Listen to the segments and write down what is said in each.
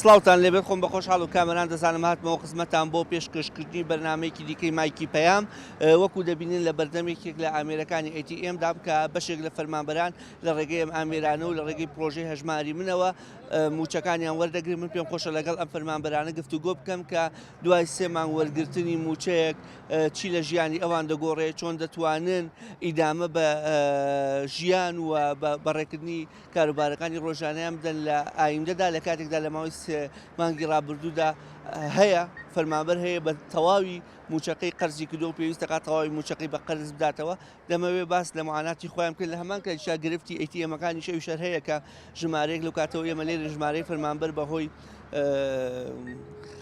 سڵاوتان لێبێت خۆم بە خۆشحاڵ و کامەران دەزانم هاتمەوە خزمەتان بۆ پێشکەشکردنی بەرنامەیەکی دیکەی مایکی پەیام وەکو دەبینین لە بەردەمێکێک لە ئامێرەکانی ATM دام کە بەشێک لە فەرمانبەران لە ڕێگەی ئەم ئامێرانە و لە ڕێگەی پرۆژەی هەژماری منەوە موچەکانیان وەردەگرن. من پێم خۆشە لەگەڵ ئەم فەرمانبەرانە گفتوگۆ بکەم کە دوای 3 مانگ وەرگرتنی موچەیەک چی لە ژیانی ئەوان دەگۆڕێت، چۆن دەتوانن ئیدامە بە ژیان و بەڕێکردنی کاروبارەکانی ڕۆژانەیان بدەن لە ئایندەدا لە کاتێکدا لە ماوەی 3 مانگی ڕابردوودا هەیە فەرمانبەر هەیە بە تەواوی موچەکەی قەرزی کردو و پێویستە کات تەواوی موچەکەی بە قەرز بداتەوە. دەمەوێت باس لە معاناتی خۆیان کرد لە هەمان کاتیشا گرفتی ATMەکانی شەویشەر هەیە کە ژمارەیەک لەو کاتەوە ئێمە لێرە ژمارەی فەرمانبەر بەهۆی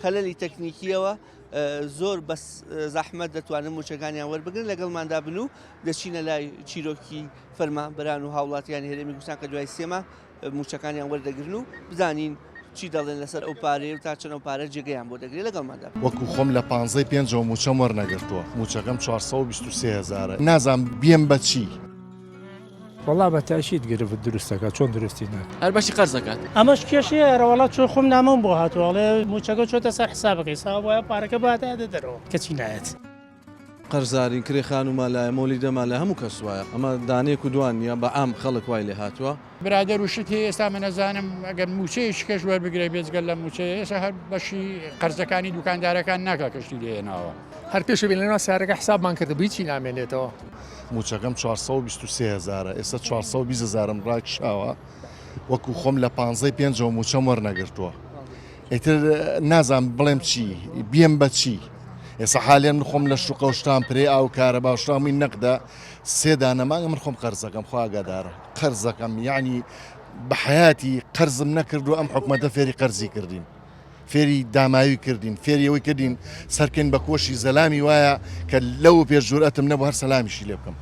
خەلەلی تەکنیکیەوە زۆر بەس زەحمەت دەتوانن موچەکانیان وەربگرن. لەگەڵماندا بن و دەچینە لای چیرۆکی فەرمانبەران و هاوڵاتیانی هەرێمی کوردستان کە دوای 3 مانگ موچەکانیان وەردەگرن و بزانین چی دەڵێن لەسەر ئەو پارەیە و تا چەند ئەو پارە جێگەیان بۆ دەگرێت. لەگەڵماندا وەکو خۆم لە 15 موچەم وەرنەگرتووە، موچەکەم 423,000. نازانم بێم بە چی. وڵا بە تاشید گرفت دروستەکە چۆن درستی ناکە هەر بەشی قەرز دەکات. ئەمەش کێشەیە ڕەوەڵات چۆن خۆم نامەم بۆ هاتووەڵێ موچەکە چۆتە سەر حسابەکەی ساوە وایە پارەکە باتە دەرەوە کەچی نایەت. قەرزارین کرێ خانوما لایە مۆلی دەما لە هەموو کەس وایە ئەمە دانەیەک و دوانیە بە ئام خەڵک وای لێ هاتووە. برادر وشت هەیە ئێستا من نەزانم ئەگەر موچەیەش کەش وەربگرێ بێجگەل لە موچەیە ئێستا هەر بەشی قەرزەکانی دوکاندارەکان ناکە کەشتی لێناوە. هەر پێش بێنەوە سارەکە حسابمان کرد بیچی نامێنێتەوە. موچەکەم 423,000 ئێستا 420,000 ڕاکشاوە. وەکو خۆم لە 15 موچەم وەرنەگرتووە. ئیتر نازانم بڵێم چی بێم بە چی. ئێستا حالێن من خۆم لە شوقە و شتان پرێ ئاو کارە باشتامی نەقدا 3 دانەمانگە من خۆم قەرزەکەم خواگەدارە قەرزەکەم یعنی بە حیاتی قەرزم نەکردو ئەم حکومەتە فێری قەرزی کردین، فێری داماوی کردین، فێری ئەوەی کردین سەرکەین بە کۆشی زەلامی وایە کە لەو پێشجورئەتم نەبوو هەر سەلامیشی لێ بکەم.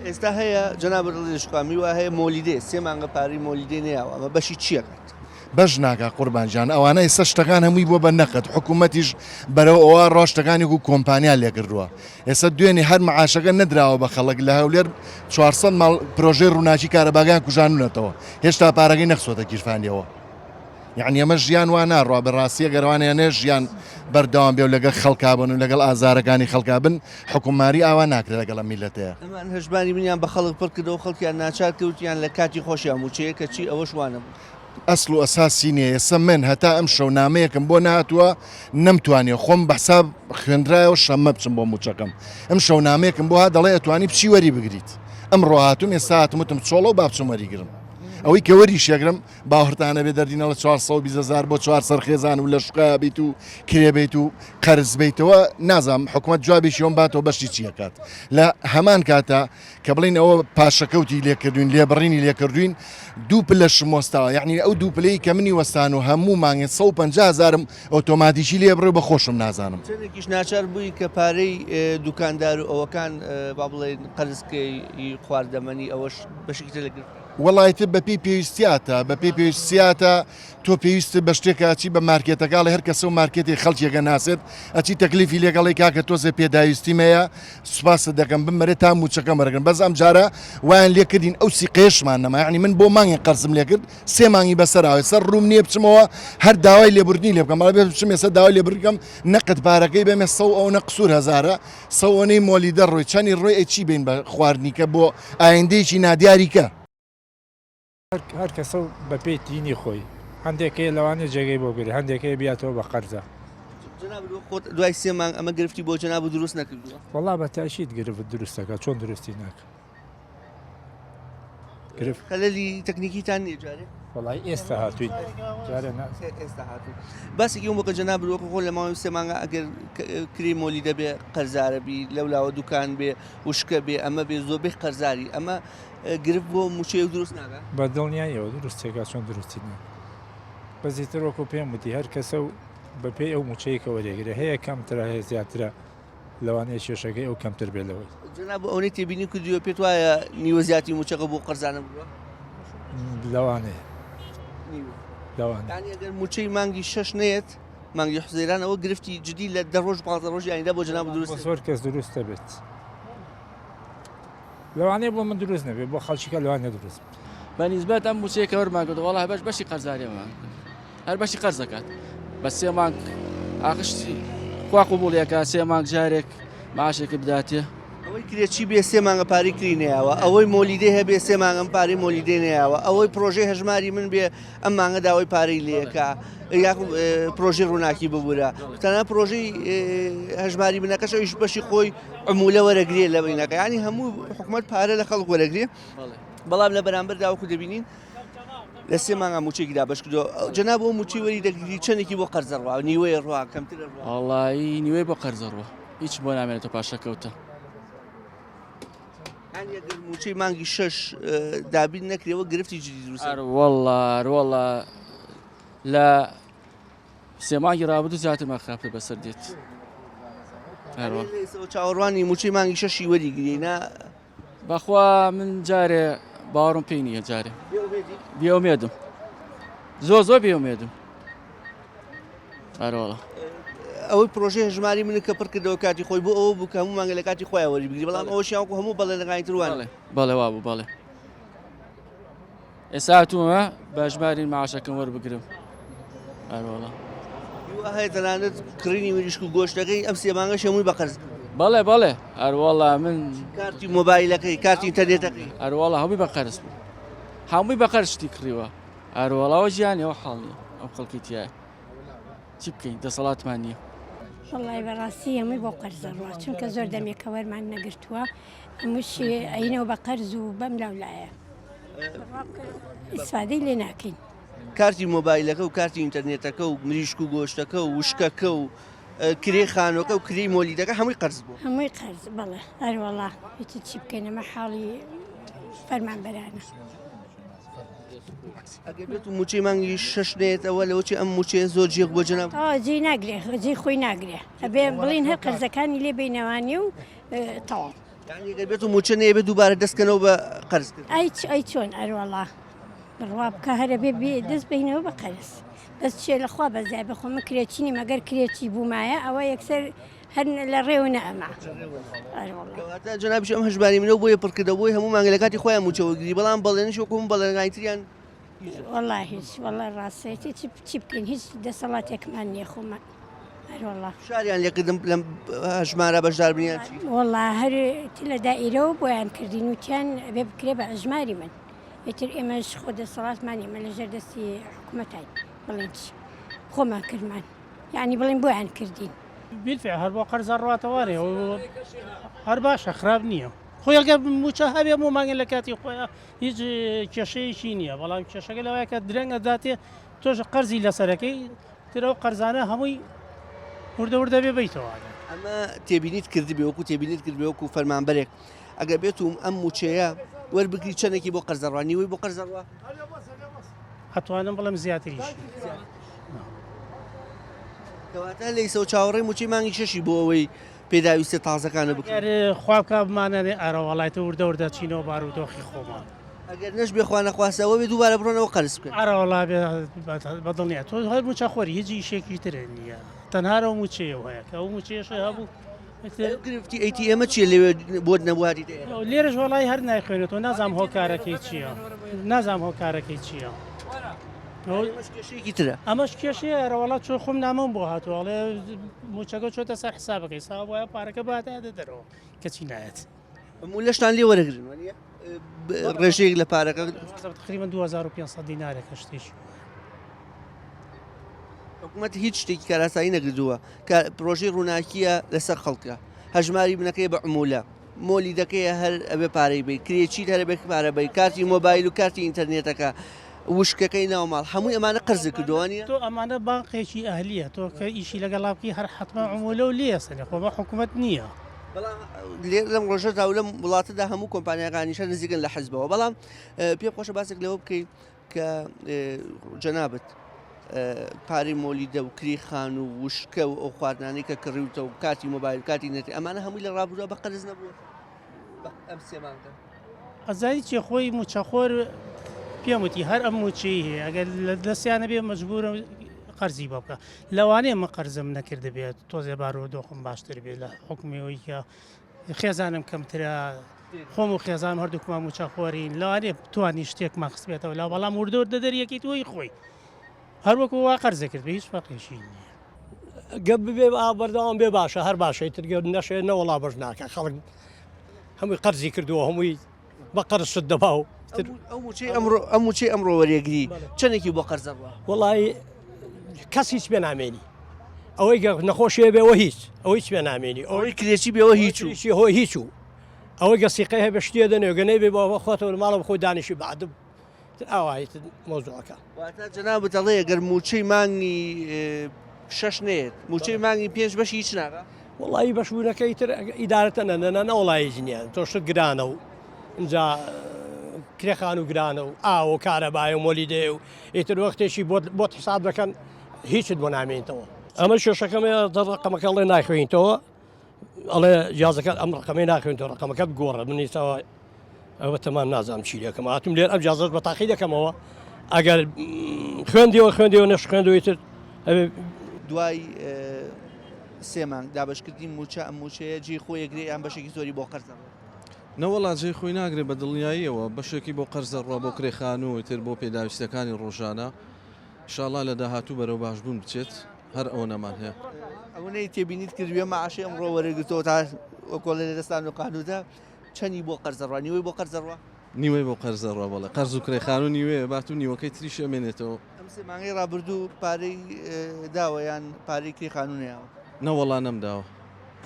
ئێستا هەیە جەناب ڕێژخوامی وە هەیە مۆلیدێ 3 مانگە پارەی مۆلیدێ نەیەوە ئەمە بەشی چیەکات؟ بەش ناکە قوربانجان ئەوانە ئێستا شتەکان هەمووی بۆ بە نەقەت حکوومەتیش بەرەو ئەوە ڕۆشتەکانی و کۆمپانیان لێکردووە. ئێستا دوێنێ هەر مەعاشەکە نەدراوە بە خەڵک لە هەولێر 400 ماڵ پرۆژەی ڕووناچی کارەباگیان کوژانونەتەوە هێشتا پارەکەی نەخسۆتە گیرفانیەوە. یعنی ئەمە ژیان وا ناڕوا بەڕاستیە گەروانیانێ ژیان بەردەوام بێ و لەگەڵ خەڵکابن و لەگەڵ ئازارەکانی خەڵکابن حکوماری ئاوا ناکرێت لەگەڵ میلەتەیە. ئەمان هەژبانی منیان بە خەڵک پڕ کردەوە خەڵکیان ناچار کەوتیان لە کاتی خۆشیان موچەیە کە چی ئەوەش وانە بوو. ئەسڵ و ئەساسی نییە. ئێستا من هەتا ئەم شەو نامەیەکم بۆ نهاتووە نەمتوانێ خۆم بە حساب خوێندرایەوە شەممە بچم بۆ موچەکەم. ئەم شەو نامەیەکم بۆ ها دەڵێ ئەتوانی بچی وەری بگریت. ئەمڕۆ هاتووم ئێستا هاتموتم چۆڵە و با بچم وەریگرم. ئەوەی کە وەریشێگرم باوەڕتانە بێ دەردینە لە 420,000 بۆ 4 سەرخێزان و لە شقا بیت و کرێبیت و قەرز بیتەوە نازام حکومەت جوابیشیۆم باتەوە بەشتی چیەکات. لە هەمان کاتە کە بڵین ئەوە پاشەکەوتی لێکردوین لێبڕینی لێکردوین 2 پلە شمۆستاوە یعنی ئەو 2 پلەی کە منی وەستان و هەموو مانگێ 150,000 ئۆتۆماتیکی لێبڕێ بە خۆشم نازانم. چێنێکیش ناچار بووی کە پارەی دوکاندار و ئەوەکان با بڵێن قەرزکەی خواردەمەنی ئەوەش بەشی تر لەگرت. وڵایەتە بەپی پێویستیاتە بەپی پێویستیاتە تۆ پێویستە بە شتێکە چی بە مارکێتەکەڵی هەر کەسە و مارکێتی خەڵکیەکە ناسێت ئەچی تەکلیفی لێگەڵی کاکە تۆزێ پێداویستیمەیە سوپاسە دەکەم بمەرێت تا موچەکە مەرەگەن بەس ئەم جارە وایان لێکردین ئەو سیقێشمان نەما یعنی من بۆ مانگی قەرزم لێکرد 3 مانگی بەسەراوێ سەر ڕووم نییە بچمەوە هەر داوای لێبوردنی لێ بکەم بێ بچم ێستا داوای لێ بکەم نەقد پارەکەی بێمێ 100 ئەو نەقسوور هەزارە 100 مۆلی دەڕۆی چەنی ڕۆی ئەچی بین بە خواردنیکە بۆ ئایندەیەکی نادیاریکە. هەر کەسە بە پێی دینی خۆی هەندێکەیە لەوانێ جێگەی بۆ گری هەندێکەیە بیاتەوە بە قەرزە. دوای 3 مانگ ئەمە گرفتی بۆ جەناب و دروست نەکردووە. وڵا بە تاشید گرفت دروستەکە چۆن درستی ناکە. خەلەلی تەکنیکیتان نییە جارێ؟ وڵای ئێستا هاتووین جارە ئێستا هاتوون. باسێکی وەکە جەناب وەکو خۆ لە ماوەی 3 مانگە ئەگەر کری مۆلی دەبێ قەرزارە بی لەولاوە دوکان بێ وشکە بێ ئەمە بێ زۆربەی قەرزاری ئەمە گرفت بۆ موچەیە دروست ناکە؟ بە دڵنیاییەوە دروستێکا چۆن درستی ناکە. بەزیتر وەکو پێم وتی هەر کەسە و بە پێی ئەو موچەیەکە وەرێگرێ هەیە کەمترە هەیە زیاترە لەوانەیە کێشەکەی ئەو کەمتر بێ لەوەی. جەناب ئەوەی تێبینی کردووە پێت وایە نیوە زیاتی موچەکە بۆ قەرزانە بووە؟ لەوانەیە یعنی ئەگەر موچەی مانگی 6 نێت مانگی حوزەیران ئەوە گرفتی جدی لە 10 ڕۆژ 15 ڕۆژ یانیدا بۆ جەناب دروست زۆر کەس دروستە بێت. لەوانەیە بۆ من دروست نەبێت بۆ خەڵکیەکە لەوانەیە دروست. بە نیسبەت ئەم موچەیەکە وەرمان کردو وەڵا بەشی قەرزاریەمان هەر بەشی قەرز دەکات بە 3 مانگ ئاخشتی خوا قوبوڵیەکە 3 مانگ جارێک معاشێکی بداتێ ئەوەی کرێکی بێ 3 مانگە پاری کڕینەوە ئەوەی مۆلیدەی هەبێ 3 مانگەم پارەی مۆلیدەی نەیەوە ئەوەی پرۆژەی هەژماری من بێ ئەم مانگە داوای پارەی لێکە پرۆژەی ڕووناکی ببوورە تەنها پرۆژەی هەژماری بنەکەش ئەویش بەشی خۆی عمولە وەرەگرێ لە بینەکە ینی هەموو حکوومەت پارە لە خەڵک وەرەگرێ بەڵام لە بەرامبەر داوەکو دەبینین لە 3 مانگە موچێکیدا بەش کردو جەناب بۆ موچی وەری دەگری چەندێکی بۆ قەرزەڕوا نیوەی ڕوا کەمترە ڕوا وەڵایی نیوەی بۆ قەرزەڕوە هیچ بۆ نامێنێتە پاشەکەوتە ئەگەر موچەی مانگی 6 دابین نەکرێەوە گرفتی جدی دروست وەڵا لە 3 مانگی ڕابردوو زیاتر مەخراپە بەسەر دێت چاوەڕوانی موچەی مانگی 6 وەریگرێنا بەخوا من جارێ باوەڕم پێی نییە جارێ بێومێدم زۆر بێومێدم ئەرۆڵە ئەوەی پرۆژەی هەژماری من کە پڕ کردەوە کاتی خۆی بۆ ئەوە بوو کە هەموو مانگە لە کاتی خۆیان وەریبگری بەڵام ئەوە شیاوکو هەموو بەڵێ لەگایتروان بەڵێ وا بوو بەڵێ ئێستا هاتوومە بە هەژماری معاشەکەم وەربگرم ئەرۆڵە هەیە تەنانەت کڕینی مریشک و گۆشتەکەی ئەم 3 مانگە هەمووی بەقەرز بەڵێ هەروەڵا من کارتی مۆبایلەکەی کارتی ئینتەرنێتەکەی هەروەڵا هەمووی بەقەرز بوو هەمووی بەقەرز شتی کڕیوە هەروەڵاوە ژیانەوە حاڵنیە ئەم خەڵکی تایە چی بکەین دەسەڵاتمان نییە وڵی بەڕاستی هەمووی بۆ قەرزەڕوە چونکە زۆر دەمێکە وەرمان نەگرتووە هەمووشی ئەینەوە بە قەرز و بەم لاولایە ئیسفادەی لێ ناکەین کارتی مۆبایلەکە و کارتی ئینتەرنێتەکە و مریشک و گۆشتەکە و وشکەکە و کرێ خانۆکە و کری مۆلیدەکە هەمووی قەرز بوو هەمووی قەرز بڵێ هەروەڵا هیچ چی بکەین ئەمە حاڵی فەرمانبەرانە ئەگەر بێت و موچەی مانگی 6 نێتەوە لەوەی ئەم موچێ زۆر جێک بۆ جەناب جێ ناگرێ جێ خۆی ناگرێ ئەبێ بڵین هەر قەرزەکانی لێ بینەوانی و تەواو ئەگەر بێت و موچە نەیە بێت دووبارە دەستکەنەوە بە قەرز ئەی چۆن ئەروەڵا بڕوا بکە هەرە بێ دەست بینەوە بە قەرز بەس چێ لەخوا بەزای بەخۆمە کرێچینی مەگەر کرێکی بوومایە ئەوە یەکسەر هەر لە ڕێوە نەئەما جەنابیش ئەم هەژماری منەوە بۆیە پڕکردەوەی هەموو مانگە لە کاتی خۆیان موچەوەگیری بەڵام بەڵێنش وەکوم بەڵێنگایتریان والله هیچ والله ڕاستێتی چی بکەین هیچ دەسەڵاتێکمان نییە خۆمان هەروەڵا شاریان لێکردم لەم هەژمارە بەشدار بنیان والله هەر لە دائیرەوە بۆیان کردین وتیان بێ بکرێ بە هەژماری من ئیتر ئێمەش خۆ دەسەڵاتمان ئێمە لەژێر دەستی حکوومەتین بڵێن چی خۆمان کردمان یعنی بڵێن بۆیان کردین بالفعل هەر بۆ قەرزەڕاتەوارێ هەر باشە خراپ نییە خۆیگە موچە هەبێ و مانگە لە کاتی خۆیان هیچ کێشەیەکی نییە بەڵام کێشەکە لەوەیە کە درەنگە داتێ تۆش قەرزی لەسەرەکەی ترەوە قەرزانە هەمووی وردەوردە بێ بیتەوە ئەمە تێبینیت کردی بێ وەکو تێبینیت کرد بێ وەکو فەرمانبەرێک ئەگەر بێت و ئەم موچەیە وەربگری چەندێکی بۆ قەرزەڕوانیوەی بۆ قەرزەڕوا هەتوانم بڵم زیاتریش کەواتە لەیسە و چاوەڕێی موچەی مانگی 6 بۆ ئەوەی پێداویستە تازەکانە بکرێت خوابکە بمانەێ ئەرەوەڵایتە وردەوردە چینەوە بارودۆخی خۆمان ئەگەر نەش بێخواانە خواستەوە بێ دووبارە بڕۆنەوە قەرز بکەن ئەرەوەڵا بەدڵنیە تۆ هەر موچە خۆری هیچ ئیشێکی ترە نییە تەنهارە موچەیە هەیە کە ئەو موچێش هەبوو گرفتی ئەیتی ئێمە چیە لێوێ بۆ نەبواری لێرەش وڵی هەر نایخوێنێتەوە نازام هۆکارەکەی چییە نازام هۆکارەکەی چییە کێشەیەکی ترە ئەمەش کێشەیە ئەرەوەڵات چۆ خۆم نامەم بۆ هاتووەڵێ موچەکە چۆتە سەر حسابەکەی سا وایە پارەکە باتە دەرەوە کەچی نایەت هەموو لەشتان لێ وەرەگرن ڕێژەیەک لە پارەکە تقریبا 2500 دینارێکە شتێکی حکوومەت هیچ شتێکی کاراسایی نەکردووە کە پرۆژەی ڕووناکیە لەسەر خەڵکە هەژماری بنەکەی بە عمولە مۆلی دەکەیە هەر ئەبێ پارەی بی کرێچیت هەر بێک پارە بی کارتی مۆبایل و کارتی ئینتەرنێتەکە وشکەکەی ناوماڵ هەمووی ئەمانە قەرز کردووانە تۆ ئەمانە بانقێکی ئەهلیە تۆ کە ئیشی لەگەڵاوکی هەر حتمما عمولە و لێسەنێ خۆمە حکوومەت نییە لەم ڕۆژە تا لەم وڵاتەدا هەموو کۆمپانیەکانیشە نزیکن لە حەزبەوە بەڵام پێ خۆشە باسێک لەوە بکەیت کە جەنابەت پارەی مۆلیدە و کری خان و وشکە و ئەو خواردانەی کە کڕیوتە و کاتی مۆبایل کاتی نێتی ئەمانە هەمووی لە ڕابردووە بە قەرز نەبووە ئەم سێمانکە ئەزانی چێ خۆی موچەخۆر پێم وتی هەر ئەم موچەی هەیە ئەگەر لە دەستیانە بێ مەجبورە قەرزی بە بکە لەوانەیە مە قەرزم نەکرد بێت تۆزێ بارەوە دۆخم باشتر بێت لە حکومیەوەی کە خێزانم کەمترە خۆم و خێزان هەردووکمان موچەخۆرین لەوانێ توانی شتێکمان خست بێتەوە لا بەڵام وردەوردە دەریەکەی تۆی خۆی هەروەکو وا قەرزە کرد بە هیچ فەقێکی نییە. گەب بێ بەردەوام بێ باشە هەر باشەی ترگە نەشێ نەوەڵا بەش ناکە خەڵک هەمووی قەرزی کردووە هەمووی بە قەرشت دەبا و ئەم موچەی ئەمڕۆ وەرێگری چەندێکی بۆ قەرزەڕوە وڵی کەس هیچ پێ نامێنی ئەوەی نەخۆشیە بێەوە هیچ ئەوە هیچ پێ نامێنی ئەوەی کرێکی بێەوە هیچ هۆی هیچ و ئەوەی گەسیقی هەیە بە شتێ دەنێ گەنەی بێ بەوە خۆتەوە ماڵە خۆی دانیشی بعدم ئاوایت مۆزوعەکە جەناب دەڵێ گەر موچەی مانگی شەش نێت موچەی مانگی پێنج بەشی هیچ ناغا وڵی بەشبوونەکەی تر ئیدارەتە نەوەڵی ژنیان تۆ شت گرانە و اینجا کرێخان و گرانە و ئاو و کارەبای و مۆلیدێ و ئیتر وەختێکی بۆ حساب دەکەن هیچت بۆ نامێنیتەوە ئەمە شێشەکەمە ڕقەمەکە لێ ناخوێنیتەوە ئەڵێ جیازەکە ئەم ڕقەمەی ناخوێنیتەوە ڕقەمەکەت گۆڕە منیتەوە ئەوە تەمان نازانم چی دەکەم هاتوم لێر ئەم جیازەت بە تاقی دەکەمەوە ئەگەر خوێندیەوە نەش خوێندەوەیتر دوای سێ مانگ دابشکردی موچە ئەم موچەیە جێ خۆی یەکرێ یان بەشێکی زۆری بۆ قەرزەڕوە نەوەڵات جێ خۆی ناگرێت بە دڵنیاییەوە بەشێکی بۆ قەرزەڕوا بۆ کرێخان و تر بۆ پێداویستەکانی ڕۆژانە شاڵا لە داهاتوو بەرەو باشبوون بچێت هەر ئەوە نەمان هەیە ئەوەی تێبینیت کردوێ مەعاشی ئەمڕۆ وەرەگرتەوە تا وەکۆڵە لە دەستان و قانوودا چەندی بۆ قەرزەڕوا نیوەی بۆ قەرزەڕوا نیوەی بۆ قەرزەڕوا بەڵێ قەرز و کرێخان و نیوەیە بات و نیوەکەی تریش ئەمێنێتەوە ئەم سێ مانگەی ڕابردوو پارەی داوە یان پارەی کرێخانونیاوە نەوەڵا نەمداوە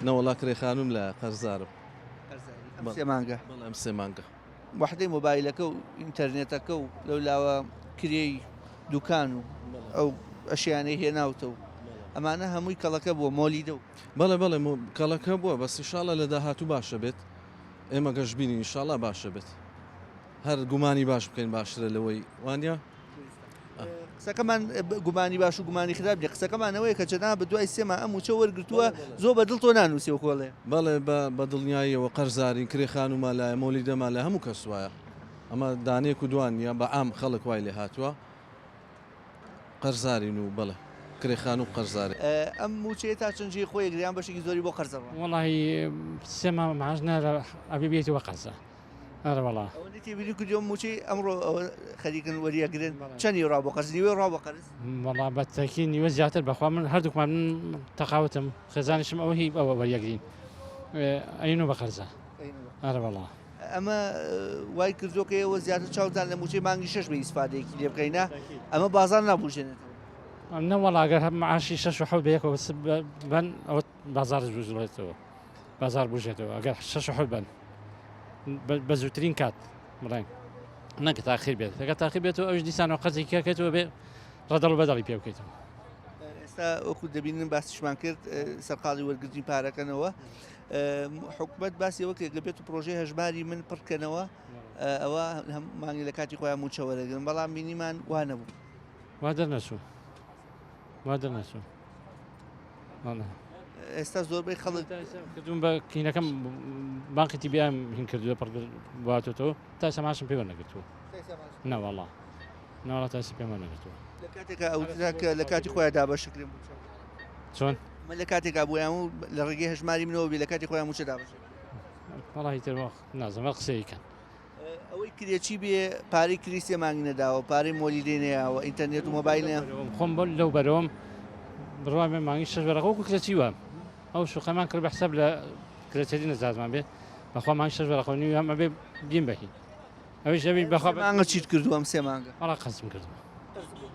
نەوەڵا کرێخانوم لە قەرزارم سێ مانگە بەڵام سێ مانگە وحدەی مۆبایلەکە و ئینتەرنێتەکە و لەولاوە کرێی دوکان و ئەو ئەشیانەی هێناوتە و ئەمانە هەمووی کەڵەکە بووە مۆلیدە و بەڵێ بەڵێ کەڵەکە بووە بەس ئینشاڵە لە داهاتوو باشە بێت ئێمە گەشتبینی ئینشاڵە باشە بێت هەر گومانی باش بکەین باشترە لەوەی وانە قسەکەمان گومانی باش و گومانی خراپ دێ قسەکەمانەوەی کە جەناب بە دوای سێمە ئەم موچە وەرگرتووە زۆر بەدڵ تۆ نانووسێ و کۆڵێ بەڵێ بە دڵنیاییەوە قەرزارین کرێخان و مالایە مۆلی دەما لە هەموو کەس وایە ئەمە دانێک و دوانە بە ئام خەڵک وای لێ هاتووە قەرزارین و بڵێ کرێخان و قەرزارێ ئەم موچەیە تا چەندجی خۆی گریان بەشێکی زۆری بۆ قەرزەڕوە وڵی سێمە معاش نارە ئەبێ بێتەوە قەرزە ئەرە وڵا تێبینی کردیەوە موچەی ئەمڕۆ خەریکن وەریەگرن چەندی ڕاو بۆ قەرز نیوەی ڕاو بۆ قەرز وڵا بەتەکی نیوە زیاتر بەخوا من هەردووکمان من تەقاوتم خێزانشم ئەوە هی ئەوە وەریەگرین ئەین و بە قەرزە ئەرە وڵا ئەمە وای کردوکە ئەوە زیاتر چاوتان لە موچەی مانگی شەش بە ئیسفادەیەکی لێ بکەینە ئەمە بازار نابوژێنێتەوە نەوەڵاگەر هەم معاشی 6 و 7 بەیەکەوە بن ئەوە بازار بژێتەوە بازار بژێتەوە ئەگەر 6 و 7 بن بە زووترین کات بڵێن نەکە تاخیر بێت ئەگەر تاخیر بێتەوە ئەوش دیسانەوە قەرزی کەکەێتەوە بێ ڕەدەڵ بەدەڵی پێ بکەیتەوە ئێستا وەکو دەبینن باسیشمان کرد سەرقاڵی وەرگرتنی پارەکەنەوە حکومت باسی ئەوە کە بێت و پرۆژەی هەژماری من پڕکەنەوە ئەوە مانگی لە کاتی خۆیان موچە وەرەگرن بەڵام بینیمان وا نەبوو وا دەرنەچوو وا دەرنەچوو ئێستا زۆربەی خەڵک کردوم بە کینەکەم بانقی تیبیام هین کردووە پڕ واتۆتەوە تا سەماشم پێوە نەگرتووە نەوەڵا ناوەڵا تاسی پێمە نەگرتووە لە کاتێکە ئەوتراکە لە کاتی خۆیان دابەشکرێن چۆن من لە کاتێکا بۆیان و لە ڕێگەی هەژماری منەوە بێ لە کاتی خۆیان موچە دابەش وڵی تر نازەمە قسەیکەن ئەوەی کرێکی بێ پارەی کریسێ مانگی نەداوە پارەی مۆلیدێ نەیەوە ئینتەرنێت و مۆبایلە خۆم بۆ لەو بەرەوەم بڕوا بێ مانگی شەش بەرەقەوەکو کرێکی وە ئەو شوقەمان کرد بە حساب لە کرێچەری نەزادمان بێ بەخوا مانگی شەش بەرەقەوەنی ئەمە بێ بیم بەهی ئەوەی شەوی بەخوا مانگە چیت کردو ئەم سێ مانگە وڵا قەزم کردووە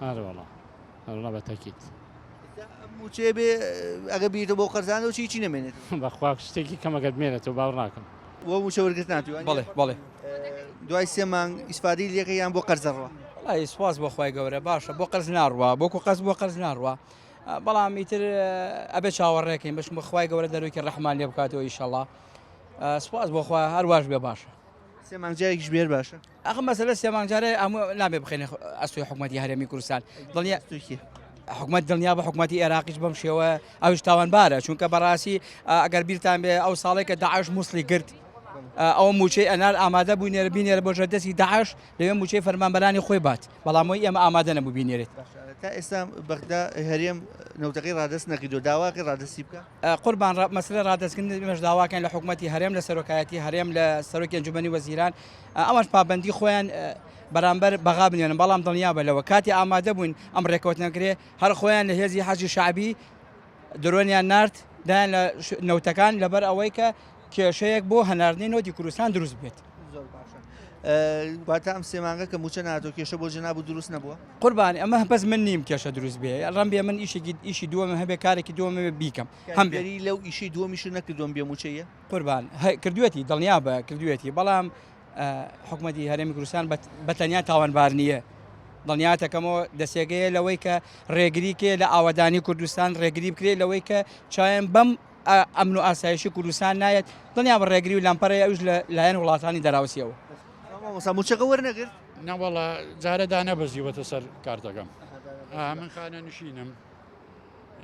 ئارە وڵا هەروڵا بە تاکید موچێ بێ ئەگە بیتە بۆ قەرزانەوە چی نەمێنێت بەخوا شتێکی کەمەگەت مێنێتەوە باوەڕ ناکەم وە موچە وەرگرت ناتوانێت بەڵێ بەڵێ دوای سێ مانگ ئیسفادەی لێکەیان بۆ قەرزەڕوە وڵی سوپاس بۆ خۆی گەورە باشە بۆ قەرز ناڕوە بۆکو قەز بۆ قەرز ناڕوە بەڵام ئیتر ئەبێ چاوەڕێکین بەشم بە خخوای گەورە دەروکی ڕەحمان لێ بکاتەوە ئیشەڵڵا سوپاس بۆ خوا هەرواش بێ باشە سێ مانگجارێکیش بێر باشە ئەخ مەسەلە سێ مانگجارێ هەموو نابێ بخێنێ ئەستۆی حکوومەتی هەرێمی کوردستان دڵنیا حکوومەت دڵنیا بە حکوومەتی عێراقیش بەم شێوە ئەوش تاوانبارە چونکە بەڕاستی ئەگەر بیرتان بێ ئەو ساڵێک کە داعش مووسڵی گرت ئەو موچەی ئەنار ئامادە بوو نێرە بینێرە بۆ ژەردەستی داعش لەوێ موچەی فەرمانبەرانی خۆی بات بەڵامەوەی ئێمە ئامادە نەبوو بینێرێت تا ئێستا بەغدا هەرێم نەوتەکەی ڕادست نەکردو داواکە ڕادستی بکە قوربان مەسلە ڕادستکردن مەش داواکەن لە حکوومەتی هەرێم لە سەرۆکایەتی هەرێم لە سەرۆکی ئەنجومەنی وەزیران ئەمەش پابەندی خۆیان بەرامبەر بەغا بنێنن بەڵام دڵنیا بە لەوە کاتی ئامادە بووین ئەم ڕێکەوتنەکرێ هەر خۆیان لە هێزی حەجی شعبی درۆنیان نارد دایان لە نەوتەکان لەبەر ئەوەی کە کێشەیەک بۆ هەناردنی نۆتی کوردستان دروست بێت. واتە ئەم سێمانگە کە موچە ناتۆ کێشە بۆ جەناب و دروست نەبووە؟ قوربانی ئەمە بەس من نیم کێشە دروست بێ ڕەم بێ من ئیشی دووەمە هەبێ کارێکی دووەمە بیکەم هەمبێری لەو ئیشی دووەمیش نەکردوم بێ موچەیە؟ قوربان کردوێتی دڵنیا بە کردوێتی بەڵام حکوومەتی هەرێمی کوردستان بەتەنیا تاوانبار نییە دڵنیاتەکەمەوە دەسێگەیە لەوەی کە ڕێگری کێ لە ئاوادانی کوردستان ڕێگری بکرێت لەوەی کە چایەن بەم ئەمن و ئاسایشی کوردستان نایەت دڵنیا بە ڕێگری و لامپەرەی ئەوش لایەن وڵاتانی دەراوسیەوە. موچەکە وەرنەگرت؟ نەوەڵە جارەدا نەبەزیوەتە سەر کارتەکەم من خانە نشینم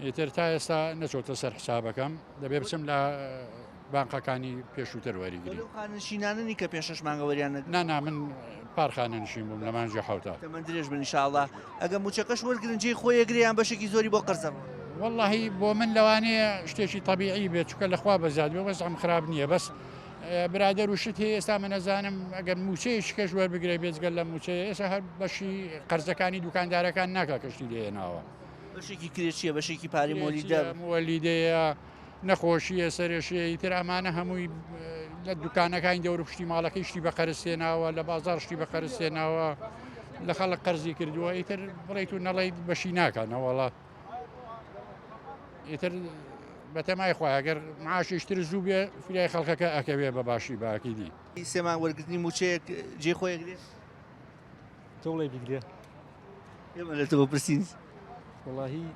ئیتر تا ئێستا نەچۆتە سەر حسابەکەم دەبێ بچم لە بانقەکانی پێشووتر وەریگری خانشیناننی کە پێش مانگە وەریان نانا من پارخانە نشین بووم لە مانجی حوتە من درێژ بن ئینشاءڵڵا ئەگە موچەکەش وەرگرن جێی خۆیەگریان بەشێکی زۆری بۆ قەرزەڕ واللهی بۆ من لەوانەیە شتێکی طبیعی بێت چکە لەخوا بەزیاد بێ بەس ئەم خراپ نییە بەس برادر و شت هەیە ئێستا من نەزانم ئەگەر موچەیەش کەش وەربگرێ بێجگەل لە موچەیە ئێستا هەر بەشی قەرزەکانی دوکاندارەکان ناکە کەشتی لێناوە بەشێکی کرێچیە بەشێکی پاری مۆلیدەیە نەخۆشیە سەرێشەیە ئیتر ئەمانە هەمووی لە دوکانەکانی دەور پشتی ماڵەکەی شتی بە قەرزێناوە لە بازار شتی بە قەرزێناوە لە خەڵک قەرزی کردووە ئیتر بڵیت و نەڵێیت بەشی ناکەنەوەڵە ئیتر بەتەمای خۆی ئەگەر معاشیشتر زوو بێ فیلای خەڵکەکە ئەکەوێ بە باشی باکیدی سێمان وەرگرتنی موچەیەک جێ خۆیەگرێ تۆ وڵی بیگرێ ئێمە لە تۆ پرسین وڵاهی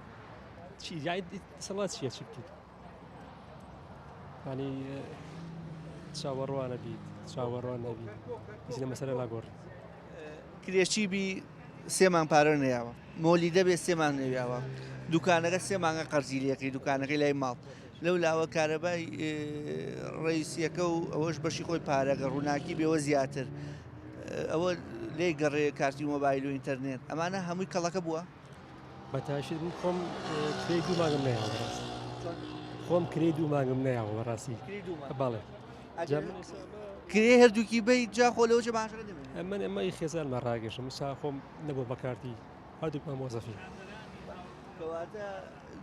چی سەڵات چیە چ بکەیت ینی چاوەڕوانە بیت چاوەڕوان نەبی هیچ لە مەسەلە لاگۆڕ کرێچی بی سێمان پارە نەیاوە مۆلی دەبێت سێمان نەویاوە دوکانەکە سێمانگە قەرزی لەکەی دوکانەکەی لای ماڵ لەو لاوە کارەبای ڕئیسیەکە و ئەوەش بەشی خۆی پارەگە ڕووناکی بێەوە زیاتر ئەوە لێ گەڕێ کارتی مۆبایل و ئینتەرنێت ئەمانە هەمووی کەڵەکە بووە بەتاشید من خۆم کرێ دوو مانگم نەیاوە خۆم کرێ دوو مانگم نەیاوە بەڕاستی باڵێ کرێ هەردووکی بەی جا خۆ لەوە باشەکە دەبێت من ئەمەی خێزان مە ڕاگەشم مسا خۆم نەبوو بەکارتی هەردووکمان مۆزەفی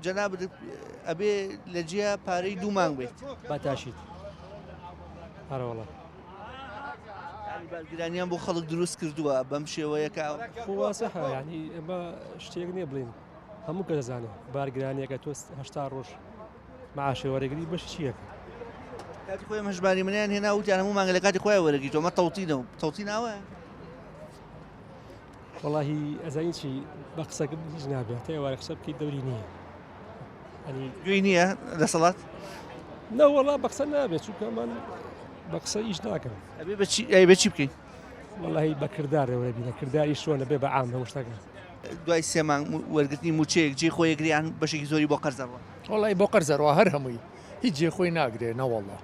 جەناب ئەبێ لە جیا پارەی دوو مانگ بێت بەتاشید هەرەوەڵە بارگرانیان بۆ خەڵک دروست کردووە بەم شێوەیەکە خۆواسەها ینی ئەمە شتێک نییە بڵین هەموو کە دەزانێت بارگرانیەکە تۆ هەشتا ڕۆژ معاشی وەرەگری بەش چیەکە کاتی خۆی هەژماری منیان هێنا وتیان هەموو مانگە لە کاتی خۆی وەرەگری تۆمە تەوتینەوە تەوتی ناوە وڵاهی ئەزانی چی بە قسەکە هیچ نابێت تا ئێوارە قسە بکەیت دەوری نییە گوێی نییە دەسەڵات نەوەڵا بە قسە نابێت چونکە من بە قسە ئیش ناکەم بێ چی بکەین وڵاهی بە کردارەوە بینە کردداری شۆنە بێ بە عام هەموو شتەکە دوای سێمان وەرگرتنی موچەیەک جێ خۆیەگریان بەشێکی زۆری بۆ قەرزەڕەوە وڵی بۆ قەرزەڕەوە هەر هەمووی هیچ جێ خۆی ناگرێ نەوەڵە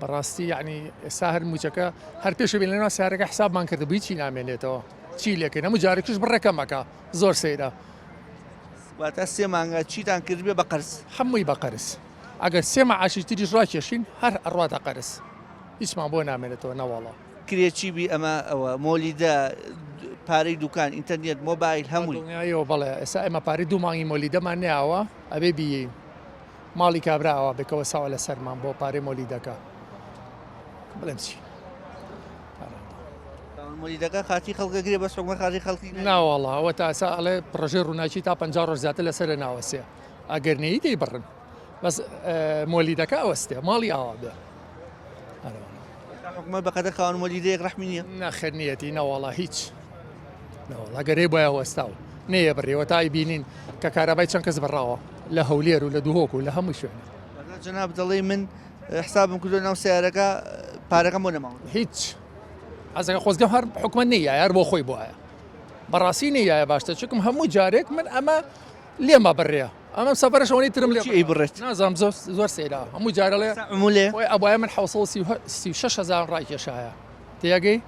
بەڕاستی یعنی ئێستا هەر موچەکە هەر پێشە بێن لەناو سارەکە حسابمان کردبووی چی نامێنێتەوە چی لێکەین هەموو جارێکش بڕێکەمەکە زۆر سەیرە واتە سێ مانگە چیتان کردبێ بە قەرز هەمووی بە قەرز ئەگەر سێ مەعاشی تریش ڕاکێشین هەر ئەڕاتە قەرز هیچمان بۆ نامێنێتەوە نەوەڵە کرێچی بی ئەمە ئەوە مۆلیدە پارەی دوکان ئینتەرنێت مۆبایل هەمووی بەڵێ ئێستا ئێمە پارەی دوو مانگی مۆلیدەمان نێاوە ئەبێ بیین ماڵی کابراوە بکەوە ساوە لە سەرمان بۆ پارەی مۆلیدەکە بڵێم چی مۆلیدەکە خاتی خەڵکەگرێ بە سۆمە خاتی خەڵکی ناوەڵە ئەوە تا ئێستا ئەڵێ پڕۆژێ ڕووناکی تا 50 ڕۆژ زیاتر لەسەر ناوەسێ ئەگەر نەیی دەی بڕن بەس مۆلیدەکە ئەوەستێ ماڵی ئاوا بێ حکومەت بەقەدەر خاوەن مۆلیدەیەک ڕەحمی نییە نەخێر نیەتی نەوەڵە هیچ ئەگەرەی بۆیە وەستاوە نەیە بڕێەوە تای بینین کە کارەبای چەند کەس بڕاوە لە هەولێر و لە دووهۆک و لە هەموو شوێنە جەناب دەڵێ من حسابم کردو ناو سیارەکە پارەکەم بۆ نەماوە هیچ ئەزەکە خۆزگەم هەر حکومە نییە هەر بۆ خۆی بۆایە بەڕاستی نییە باشتە چکم هەموو جارێک من ئەمە لێمە بڕێە ئەمە سەفەرشەوەی ترم لێ بڕێت نازام زۆر سێرا هەموو جارە لێ ئەوە من 6,000 ڕایکێشایە تێگەی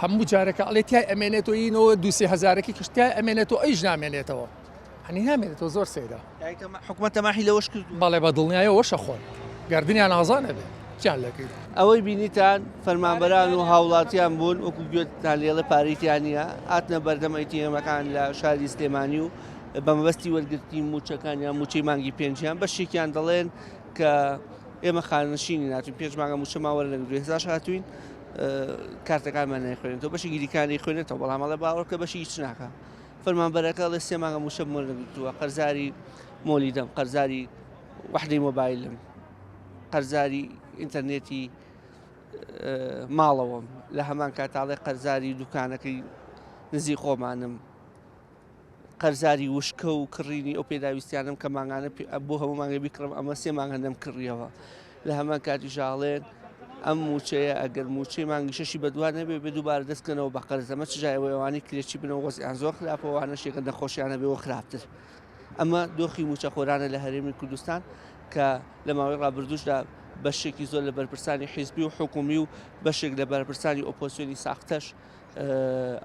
هەموو جارەکە ئەڵێ تای ئەمێنێتەوەینەوە 2,000 کشتیا ئەمێنێتەوە ئەیش نامێنێتەوە هەنی نامێنێتەوە زۆر سێرا حکومەت تەماحی لەوەش کرد بەڵێ بە دڵنیایەوە شە خۆن گردنیان ئازانە بێ چیان لەکەیت ئەوەی بینیتان فەرمانبەران و هاوڵاتیان بوون وەکو گوێتان لێڵە پاریتیانە هاتنە بەردەم ئەیتیەمەکان لە شاری سلێمانی و بە مەبەستی وەرگرتی موچەکانیان موچەی مانگی پێنجیان بەشێکیان دەڵێن کە ئێمە خانشینی ناتوین پێش مانگە موچە ماوەرە لە هێزاش هاتوین کارتەکانمان نەخوێنێتەوە بەشی گیریکانی خوێنێتەوە بەڵامەڵە باوەڕکە بەشی هیچ ناکە فەرمانبەرەکە لە 3 مانگە موچە وەرگرتووە قەرزاری مۆلیدەم قەرزاری وحدەی مۆبایلم قەرزاری ئینتەرنێتی ماڵەوەم لە هەمان کاتاڵێ قەرزاری دوکانەکەی نزی خۆمانم قەرزاری وشکە و کڕینی ئەو پێداویستیانم کە ماگانە بۆ هەموو مانگە بیکڕم ئەمە 3 مانگە نەم کڕیەوە لە هەمان کاتی ژاڵێن ئەم موچەیە ئەگەر موچەی مانگی شەشی بەدوان نەبێ بێ دووبارە دەستکەنەوە بە قەرزەمە چجایەوە ئەوانی کرێکی بنەوە وەزیان زۆر خراپەوەوانە شێکە نەخۆشیانە بێەوە خراپتر ئەمە دۆخی موچە خۆرانە لە هەرێمی کوردستان کە لە ماوەی ڕابردوشدا بەشێکی زۆر لە بەرپرسانی حیزبی و حکومی و بەشێک لە بەرپرسانی ئۆپۆزیسیۆنی ساختەش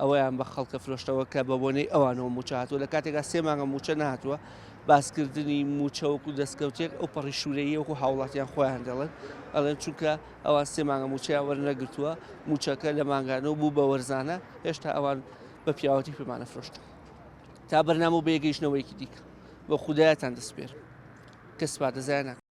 ئەوەیان بە خەڵکە فرۆشتەوە کە بە بۆنەی ئەوانەوە موچە هاتووە لە کاتێکا 3 مانگە موچە نهاتووە باسکردنی موچەوەکو دەستکەوتێک ئەو پەڕی شوورەیە وەکو هاوڵاتیان خۆیان دەڵێن ئەڵێن چونکە ئەوان 3 مانگە موچەیان وەرنەگرتووە موچەکە لە مانگانە و بوو بە وەرزانە هێشتا ئەوان بە پیاوەتی پێمانە فرۆشتن تا بەرنامە و بەیەگەیشتنەوەیکی دیکە بە خودایەتان دەسپێرم کەس سوپاسدەزایە